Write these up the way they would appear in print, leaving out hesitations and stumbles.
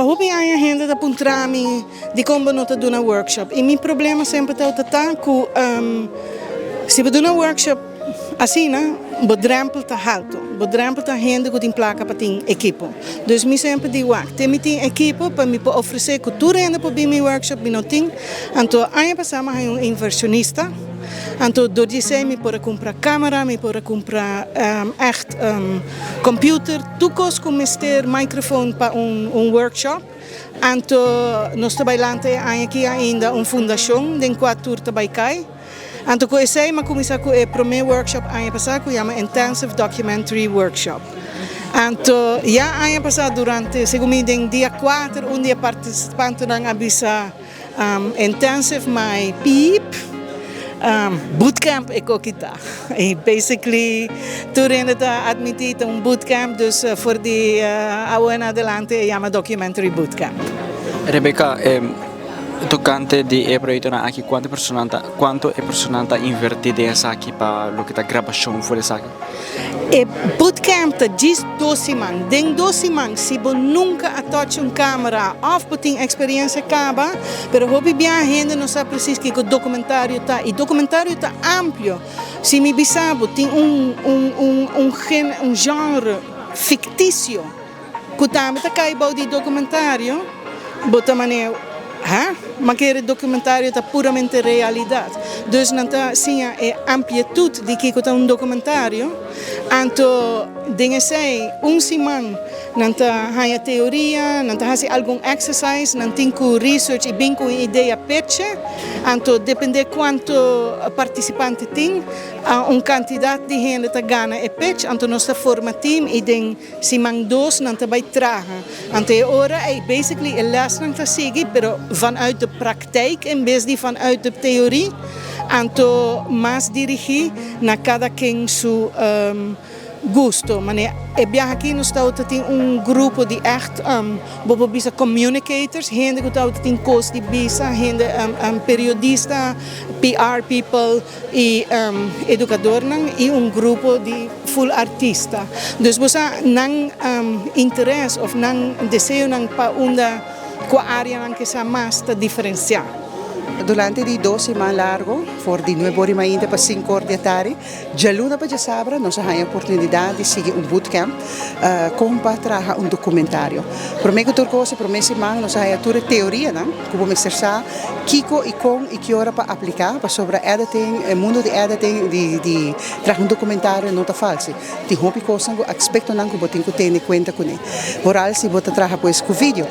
hobby aan je handen dat puntrami die komen not te doen een workshop. En mijn probleem is sempre dat se we doen een workshop assim, né? Bedrempel te halto, bedrempel te hende que tem placa para ter equipo. Dus mi sempre digo, tem mi tem equipo para me oferecer cultura ainda para meu workshop, mi não tem. Então, ano passado eu inversionista. Então, door die zei, me pode comprar câmera, me pode comprar echt computer, toekomst com mister microfoon para workshop. Então, nós trabalhamos aqui ainda fundação, de 4 uur trabalhar kai. Então, eu sei, mas começar com o primeiro workshop ano passado, que chama Intensive Documentary Workshop. Então, ano passado, durante, segundo me, dia 4, dia participante não avisa Intensive My PIP. Bootcamp ik ook kita. Basically, toen het admitteerd bootcamp, dus voor die oude en adelante, chama documentary bootcamp. Rebecca, tocante di progetto aqui quanto è personata invertida aqui para lo que tá gravação for essa aqui. E bootcamp tá diz 12 man. Den 12 man, se bo nunca atoche câmera, of botin experiência acaba, pero hobby bem ainda não sabe preciso que o documentário tá. E documentário tá amplo. Se me bisabo tem genre fictício. Que também tá caibo de documentário, bota maneira. Maar que o documentário está puramente realidade. Dus não está sim a amplitude de que é documentário. Então, dingen sei semana não está a teoria, não está algum exercise, não tem research e bem com ideia pitch. Então, depende quanto participante tem, quantidade de gente está ganha e pitch. Então, nós formamos team e den semana 2 não está vai traga. Então, agora é basically a les não está seguir, pero vanuit de praktijk en vez de vanuit de theorie. Então, mais dirigir na cada quem seu gosto. Maar aqui no estado tem grupo de echt, bijvoorbeeld communicators, gente que tem coach de bisa, gente periodista, PR people e educador e grupo de full artista. Dus você não interesse ou não desejo não para qua área que se mais diferenciar. Durante die 2 semanas largo, voor die 9 ore ainda para 5 horas de tarde, já luna para sabra, nós temos a oportunidade de seguir bootcamp, como para trazer documentário. Para mim, turcosa, para mim semana, nós temos a toda teoria, né? Como me será, kiko e com e que hora para aplicar, para sobre editing, o mundo de editing, de trazer documentário não está falso. De hobby coisa, aspecto não que botem que tem conta com ele. Moral se bota trazer pois com vídeo.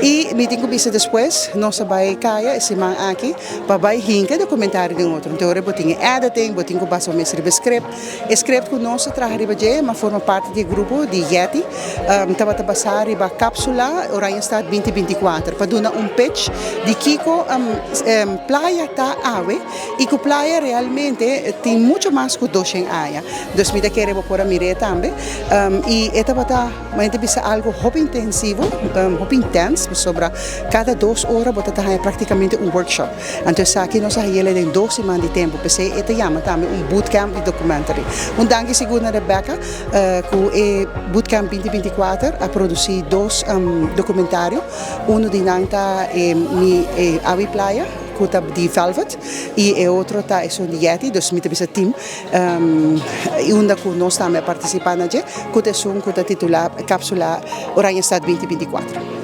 E me tenho que depois, nós vai cair semana aqui, para vai hinca documentário de outro. Então, eu botinho editing, botinho que basta mestre de script. Script que nós trabalhamos já, mas forma parte do grupo de Yeti. Estava a passar a cápsula, Oranha Stad 2024, para dar pitch de Kiko playa está ave e que playa realmente tem muito mais que 200 áreas. Dus me queremos por a mirar também. E estava a gente bisa algo hobby intensivo, hobby intenso, sobre cada 2 horas você está praticamente workshop. Então aqui nós temos 2 semanas de tempo para ser e chama também bootcamp de documentary. Dank seguro a Rebecca que o bootcamp 2024 a produzir 2 documentários, de Nanta e Avi Playa de Velvet e outro está de Yeti, dus met een team. E que nós também participamos, que é titular Cápsula Oranha Stad 2024.